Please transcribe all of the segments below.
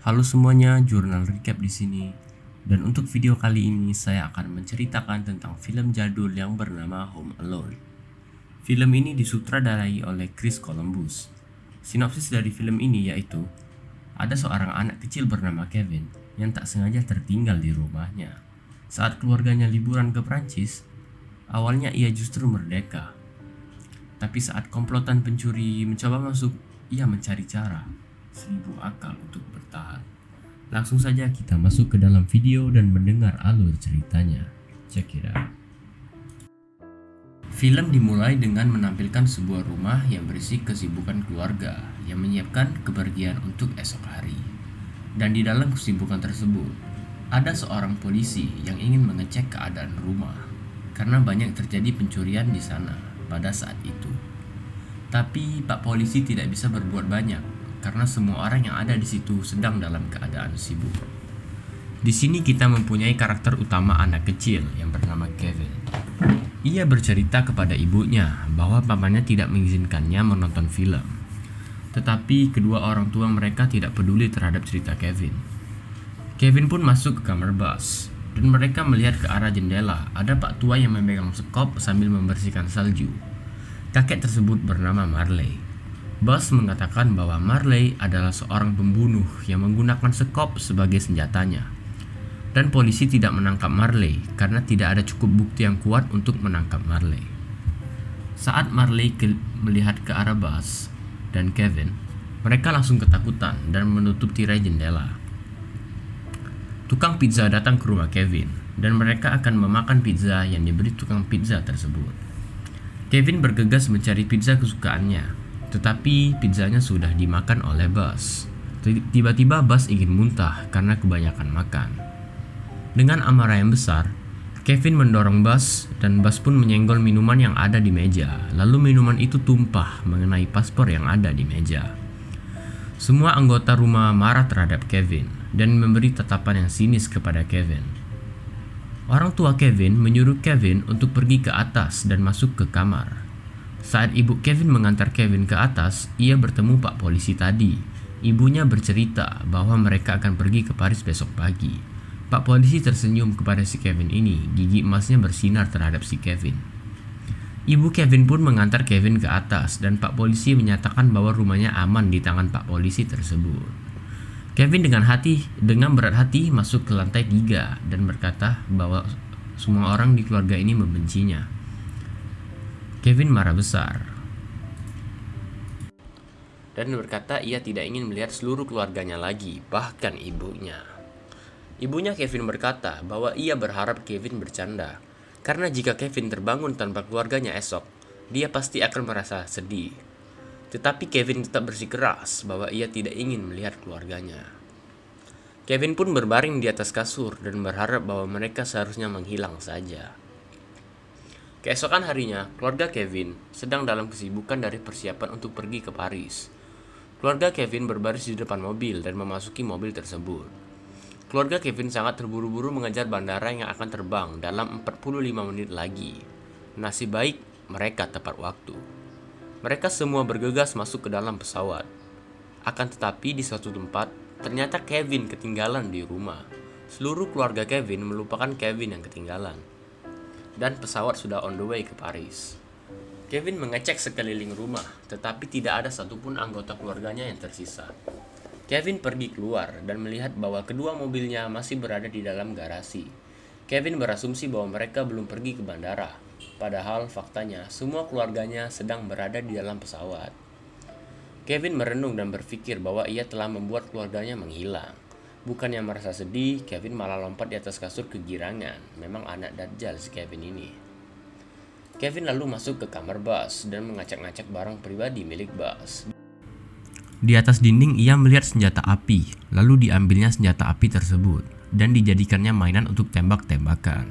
Halo semuanya, jurnal recap di sini. Dan untuk video kali ini saya akan menceritakan tentang film jadul yang bernama Home Alone. Film ini disutradarai oleh Chris Columbus. Sinopsis dari film ini yaitu ada seorang anak kecil bernama Kevin yang tak sengaja tertinggal di rumahnya. Saat keluarganya liburan ke Prancis, awalnya ia justru merdeka. Tapi saat komplotan pencuri mencoba masuk, ia mencari cara seribu akal untuk bertahan. Langsung saja kita masuk ke dalam video dan mendengar alur ceritanya. Check it out. Film dimulai dengan menampilkan sebuah rumah yang berisi kesibukan keluarga yang menyiapkan kepergian untuk esok hari. Dan di dalam kesibukan tersebut, ada seorang polisi yang ingin mengecek keadaan rumah karena banyak terjadi pencurian di sana pada saat itu. Tapi Pak Polisi tidak bisa berbuat banyak karena semua orang yang ada di situ sedang dalam keadaan sibuk. Di sini kita mempunyai karakter utama anak kecil yang bernama Kevin. Ia bercerita kepada ibunya bahwa papanya tidak mengizinkannya menonton film. Tetapi kedua orang tua mereka tidak peduli terhadap cerita Kevin. Kevin pun masuk ke kamar Buzz dan mereka melihat ke arah jendela. Ada Pak Tua yang memegang sekop sambil membersihkan salju. Kakek tersebut bernama Marley. Buzz mengatakan bahwa Marley adalah seorang pembunuh yang menggunakan sekop sebagai senjatanya. Dan polisi tidak menangkap Marley karena tidak ada cukup bukti yang kuat untuk menangkap Marley. Saat Marley melihat ke arah Buzz dan Kevin, mereka langsung ketakutan dan menutup tirai jendela. Tukang pizza datang ke rumah Kevin dan mereka akan memakan pizza yang diberi tukang pizza tersebut. Kevin bergegas mencari pizza kesukaannya, tetapi pizzanya sudah dimakan oleh Buzz. Tiba-tiba Buzz ingin muntah karena kebanyakan makan. Dengan amarah yang besar, Kevin mendorong Buzz dan Buzz pun menyenggol minuman yang ada di meja. Lalu minuman itu tumpah mengenai paspor yang ada di meja. Semua anggota rumah marah terhadap Kevin dan memberi tatapan yang sinis kepada Kevin. Orang tua Kevin menyuruh Kevin untuk pergi ke atas dan masuk ke kamar. Saat ibu Kevin mengantar Kevin ke atas, ia bertemu Pak Polisi tadi. Ibunya bercerita bahwa mereka akan pergi ke Paris besok pagi. Pak Polisi tersenyum kepada si Kevin ini, gigi emasnya bersinar terhadap si Kevin. Ibu Kevin pun mengantar Kevin ke atas dan Pak Polisi menyatakan bahwa rumahnya aman di tangan Pak Polisi tersebut. Kevin dengan berat hati masuk ke lantai 3 dan berkata bahwa semua orang di keluarga ini membencinya. Kevin marah besar dan berkata ia tidak ingin melihat seluruh keluarganya lagi, bahkan ibunya. Ibunya Kevin berkata bahwa ia berharap Kevin bercanda, karena jika Kevin terbangun tanpa keluarganya esok, dia pasti akan merasa sedih. Tetapi Kevin tetap bersikeras bahwa ia tidak ingin melihat keluarganya. Kevin pun berbaring di atas kasur dan berharap bahwa mereka seharusnya menghilang saja. Keesokan harinya, keluarga Kevin sedang dalam kesibukan dari persiapan untuk pergi ke Paris. Keluarga Kevin berbaris di depan mobil dan memasuki mobil tersebut. Keluarga Kevin sangat terburu-buru mengejar bandara yang akan terbang dalam 45 menit lagi. Nasib baik, mereka tepat waktu. Mereka semua bergegas masuk ke dalam pesawat. Akan tetapi di suatu tempat, ternyata Kevin ketinggalan di rumah. Seluruh keluarga Kevin melupakan Kevin yang ketinggalan. Dan pesawat sudah on the way ke Paris. Kevin mengecek sekeliling rumah, tetapi tidak ada satupun anggota keluarganya yang tersisa. Kevin pergi keluar dan melihat bahwa kedua mobilnya masih berada di dalam garasi. Kevin berasumsi bahwa mereka belum pergi ke bandara. Padahal faktanya semua keluarganya sedang berada di dalam pesawat. Kevin merenung dan berpikir bahwa ia telah membuat keluarganya menghilang. Bukannya merasa sedih, Kevin malah lompat di atas kasur kegirangan. Memang anak dajjal si Kevin ini. Kevin lalu masuk ke kamar Buzz dan ngacak-ngacak barang pribadi milik Buzz. Di atas dinding ia melihat senjata api, lalu diambilnya senjata api tersebut dan dijadikannya mainan untuk tembak-tembakan.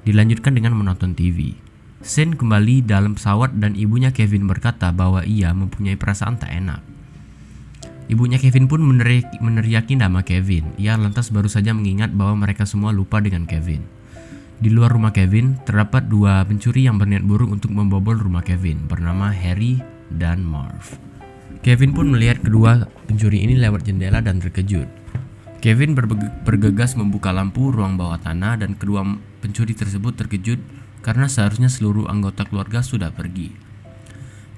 Dilanjutkan dengan menonton TV. Shane kembali dalam pesawat dan ibunya Kevin berkata bahwa ia mempunyai perasaan tak enak. Ibunya Kevin pun meneriaki nama Kevin. Ia lantas baru saja mengingat bahwa mereka semua lupa dengan Kevin. Di luar rumah Kevin, terdapat dua pencuri yang berniat buruk untuk membobol rumah Kevin, bernama Harry dan Marv. Kevin pun melihat kedua pencuri ini lewat jendela dan terkejut. Kevin bergegas membuka lampu ruang bawah tanah dan kedua pencuri tersebut terkejut karena seharusnya seluruh anggota keluarga sudah pergi.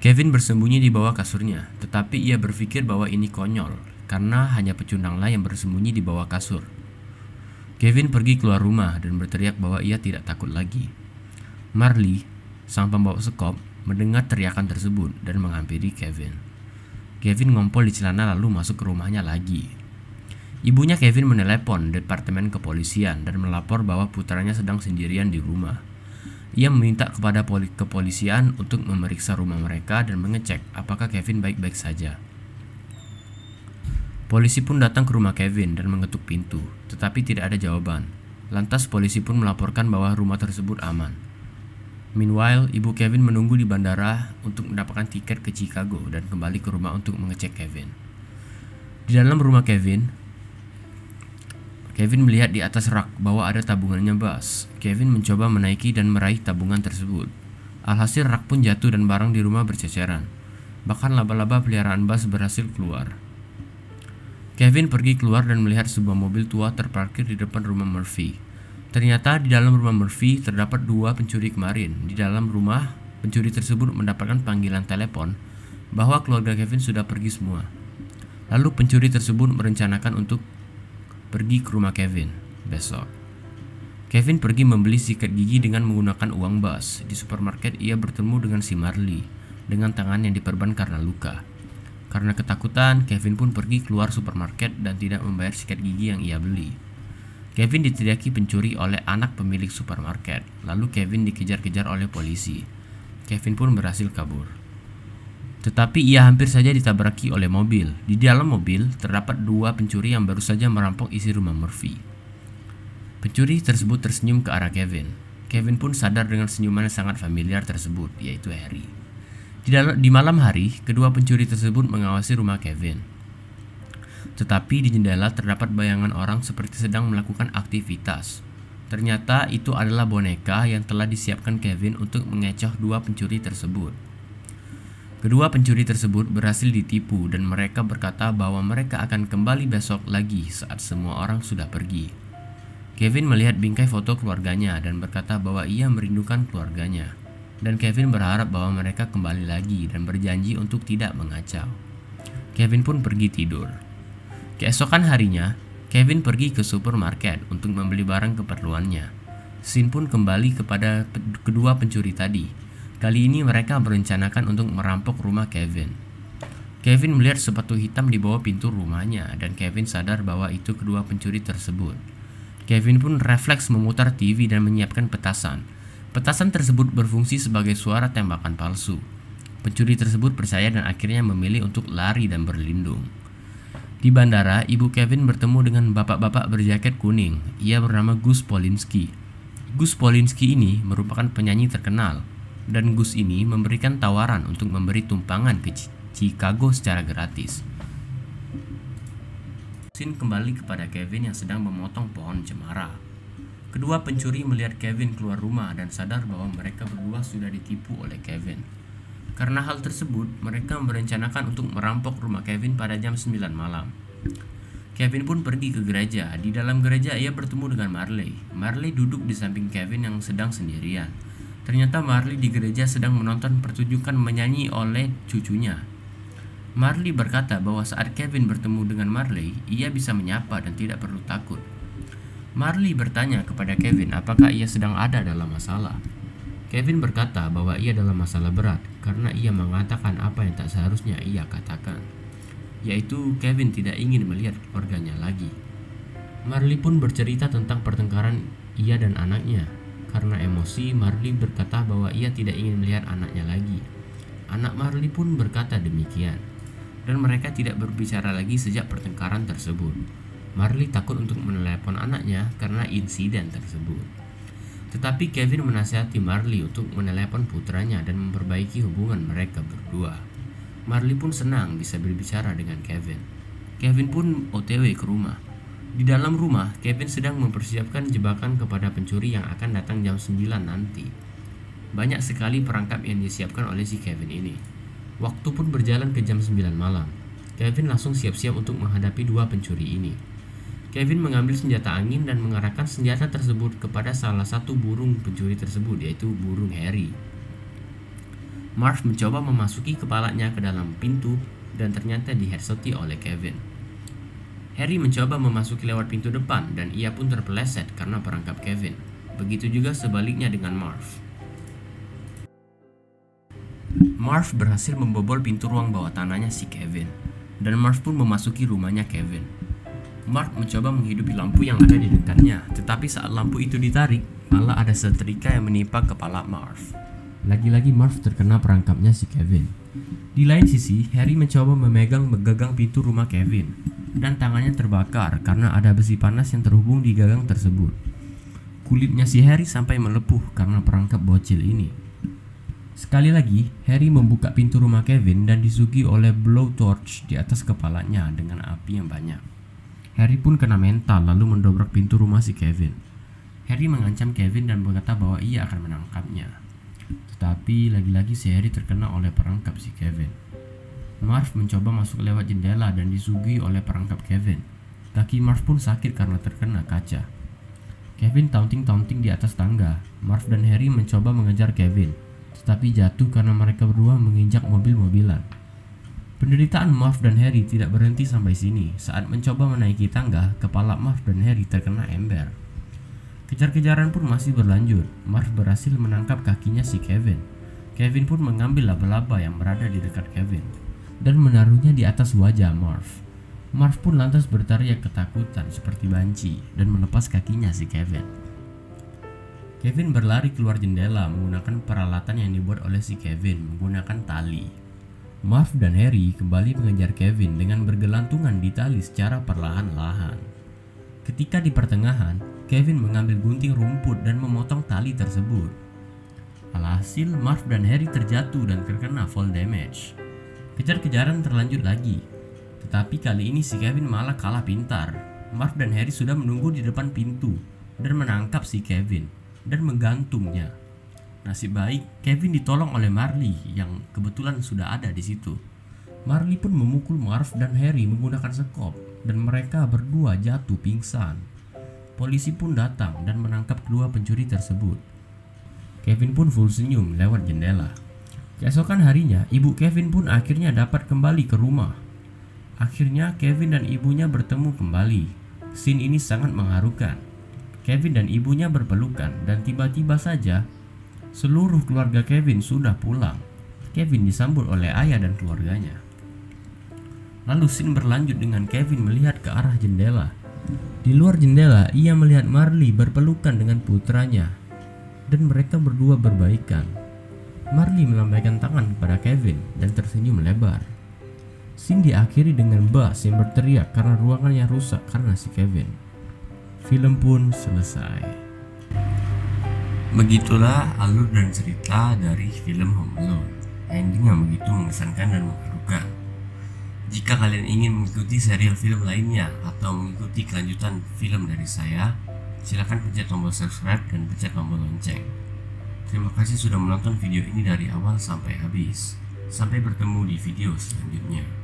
Kevin bersembunyi di bawah kasurnya, tetapi ia berpikir bahwa ini konyol karena hanya pecundanglah yang bersembunyi di bawah kasur. Kevin pergi keluar rumah dan berteriak bahwa ia tidak takut lagi. Marley, sang pembawa sekop, mendengar teriakan tersebut dan menghampiri Kevin. Kevin ngompol di celana lalu masuk ke rumahnya lagi. Ibunya Kevin menelepon departemen kepolisian dan melapor bahwa putranya sedang sendirian di rumah. Ia meminta kepada kepolisian untuk memeriksa rumah mereka dan mengecek apakah Kevin baik-baik saja. Polisi pun datang ke rumah Kevin dan mengetuk pintu, tetapi tidak ada jawaban. Lantas polisi pun melaporkan bahwa rumah tersebut aman. Meanwhile, ibu Kevin menunggu di bandara untuk mendapatkan tiket ke Chicago dan kembali ke rumah untuk mengecek Kevin. Di dalam rumah Kevin melihat di atas rak bahwa ada tabungannya Buzz. Kevin mencoba menaiki dan meraih tabungan tersebut. Alhasil rak pun jatuh dan barang di rumah berceceran. Bahkan laba-laba peliharaan Buzz berhasil keluar. Kevin pergi keluar dan melihat sebuah mobil tua terparkir di depan rumah Murphy. Ternyata di dalam rumah Murphy terdapat dua pencuri kemarin. Di dalam rumah, pencuri tersebut mendapatkan panggilan telepon bahwa keluarga Kevin sudah pergi semua. Lalu pencuri tersebut merencanakan untuk pergi ke rumah Kevin besok. Kevin pergi membeli sikat gigi dengan menggunakan uang Buzz. Di supermarket ia bertemu dengan si Marley dengan tangan yang diperban karena luka. Karena ketakutan, Kevin pun pergi keluar supermarket dan tidak membayar sikat gigi yang ia beli. Kevin diteriaki pencuri oleh anak pemilik supermarket. Lalu Kevin dikejar-kejar oleh polisi. Kevin pun berhasil kabur. Tetapi ia hampir saja ditabraki oleh mobil. Di dalam mobil terdapat dua pencuri yang baru saja merampok isi rumah Murphy. Pencuri tersebut tersenyum ke arah Kevin. Kevin pun sadar dengan senyuman yang sangat familiar tersebut, yaitu Harry. Di malam hari, kedua pencuri tersebut mengawasi rumah Kevin. Tetapi di jendela terdapat bayangan orang seperti sedang melakukan aktivitas. Ternyata itu adalah boneka yang telah disiapkan Kevin untuk mengecoh dua pencuri tersebut. Kedua pencuri tersebut berhasil ditipu dan mereka berkata bahwa mereka akan kembali besok lagi saat semua orang sudah pergi. Kevin melihat bingkai foto keluarganya dan berkata bahwa ia merindukan keluarganya. Dan Kevin berharap bahwa mereka kembali lagi dan berjanji untuk tidak mengacau. Kevin pun pergi tidur. Keesokan harinya, Kevin pergi ke supermarket untuk membeli barang keperluannya. Scene pun kembali kepada kedua pencuri tadi. Kali ini mereka merencanakan untuk merampok rumah Kevin. Kevin melihat sepatu hitam di bawah pintu rumahnya dan Kevin sadar bahwa itu kedua pencuri tersebut. Kevin pun refleks memutar TV dan menyiapkan petasan. Petasan tersebut berfungsi sebagai suara tembakan palsu. Pencuri tersebut percaya dan akhirnya memilih untuk lari dan berlindung. Di bandara, ibu Kevin bertemu dengan bapak-bapak berjaket kuning. Ia bernama Gus Polinski. Gus Polinski ini merupakan penyanyi terkenal. Dan Gus ini memberikan tawaran untuk memberi tumpangan ke Chicago secara gratis. Scene kembali kepada Kevin yang sedang memotong pohon cemara. Kedua pencuri melihat Kevin keluar rumah dan sadar bahwa mereka berdua sudah ditipu oleh Kevin. Karena hal tersebut, mereka merencanakan untuk merampok rumah Kevin pada jam 9 malam. Kevin pun pergi ke gereja. Di dalam gereja ia bertemu dengan Marley. Marley duduk di samping Kevin yang sedang sendirian. Ternyata Marley di gereja sedang menonton pertunjukan menyanyi oleh cucunya. Marley berkata bahwa saat Kevin bertemu dengan Marley, ia bisa menyapa dan tidak perlu takut. Marley bertanya kepada Kevin apakah ia sedang ada dalam masalah. Kevin berkata bahwa ia dalam masalah berat karena ia mengatakan apa yang tak seharusnya ia katakan, yaitu Kevin tidak ingin melihat keluarganya lagi. Marley pun bercerita tentang pertengkaran ia dan anaknya. Karena emosi, Marley berkata bahwa ia tidak ingin melihat anaknya lagi. Anak Marley pun berkata demikian. Dan mereka tidak berbicara lagi sejak pertengkaran tersebut. Marley takut untuk menelepon anaknya karena insiden tersebut. Tetapi Kevin menasihati Marley untuk menelepon putranya dan memperbaiki hubungan mereka berdua. Marley pun senang bisa berbicara dengan Kevin. Kevin pun OTW ke rumah. Di dalam rumah, Kevin sedang mempersiapkan jebakan kepada pencuri yang akan datang jam 9 nanti. Banyak sekali perangkap yang disiapkan oleh si Kevin ini. Waktu pun berjalan ke jam 9 malam. Kevin langsung siap-siap untuk menghadapi dua pencuri ini. Kevin mengambil senjata angin dan mengarahkan senjata tersebut kepada salah satu burung pencuri tersebut, yaitu burung Harry. Marv mencoba memasuki kepalanya ke dalam pintu dan ternyata diheadshotti oleh Kevin. Harry mencoba memasuki lewat pintu depan dan ia pun terpeleset karena perangkap Kevin. Begitu juga sebaliknya dengan Marv. Marv berhasil membobol pintu ruang bawah tanahnya si Kevin, dan Marv pun memasuki rumahnya Kevin. Marv mencoba menghidupi lampu yang ada di dekatnya, tetapi saat lampu itu ditarik, malah ada setrika yang menimpa kepala Marv. Lagi-lagi Marv terkena perangkapnya si Kevin. Di lain sisi, Harry mencoba memegang gagang pintu rumah Kevin, dan tangannya terbakar karena ada besi panas yang terhubung di gagang tersebut. Kulitnya si Harry sampai melepuh karena perangkap bocil ini. Sekali lagi, Harry membuka pintu rumah Kevin dan disuguhi oleh blowtorch di atas kepalanya dengan api yang banyak. Harry pun kena mental lalu mendobrak pintu rumah si Kevin. Harry mengancam Kevin dan berkata bahwa ia akan menangkapnya. Tetapi lagi-lagi si Harry terkena oleh perangkap si Kevin. Marv mencoba masuk lewat jendela dan disuguhi oleh perangkap Kevin. Kaki Marv pun sakit karena terkena kaca. Kevin taunting-taunting di atas tangga. Marv dan Harry mencoba mengejar Kevin, tetapi jatuh karena mereka berdua menginjak mobil-mobilan. Penderitaan Marv dan Harry tidak berhenti sampai sini. Saat mencoba menaiki tangga, kepala Marv dan Harry terkena ember. Kejar-kejaran pun masih berlanjut. Marv berhasil menangkap kakinya si Kevin. Kevin pun mengambil laba-laba yang berada di dekat Kevin dan menaruhnya di atas wajah Marv. Marv pun lantas berteriak ketakutan seperti banci dan melepas kakinya si Kevin. Kevin berlari keluar jendela menggunakan peralatan yang dibuat oleh si Kevin menggunakan tali. Marv dan Harry kembali mengejar Kevin dengan bergelantungan di tali secara perlahan-lahan. Ketika di pertengahan, Kevin mengambil gunting rumput dan memotong tali tersebut. Alhasil, Marv dan Harry terjatuh dan terkena fall damage. Kejar-kejaran terlanjut lagi, tetapi kali ini si Kevin malah kalah pintar. Marv dan Harry sudah menunggu di depan pintu dan menangkap si Kevin dan menggantungnya. Nasib baik, Kevin ditolong oleh Marley yang kebetulan sudah ada di situ. Marley pun memukul Marv dan Harry menggunakan sekop dan mereka berdua jatuh pingsan. Polisi pun datang dan menangkap kedua pencuri tersebut. Kevin pun full senyum lewat jendela. Keesokan harinya, ibu Kevin pun akhirnya dapat kembali ke rumah. Akhirnya Kevin dan ibunya bertemu kembali. Scene ini sangat mengharukan. Kevin dan ibunya berpelukan dan tiba-tiba saja seluruh keluarga Kevin sudah pulang. Kevin disambut oleh ayah dan keluarganya. Lalu scene berlanjut dengan Kevin melihat ke arah jendela. Di luar jendela, ia melihat Marley berpelukan dengan putranya dan mereka berdua berbaikan. Marley melambaikan tangan kepada Kevin dan tersenyum lebar. Scene diakhiri dengan Buzz yang berteriak karena ruangannya rusak karena si Kevin. Film pun selesai. Begitulah alur dan cerita dari film Home Alone. Ending yang begitu mengesankan dan mengharukan. Jika kalian ingin mengikuti serial film lainnya atau mengikuti kelanjutan film dari saya, silakan pencet tombol subscribe dan pencet tombol lonceng. Terima kasih sudah menonton video ini dari awal sampai habis. Sampai bertemu di video selanjutnya.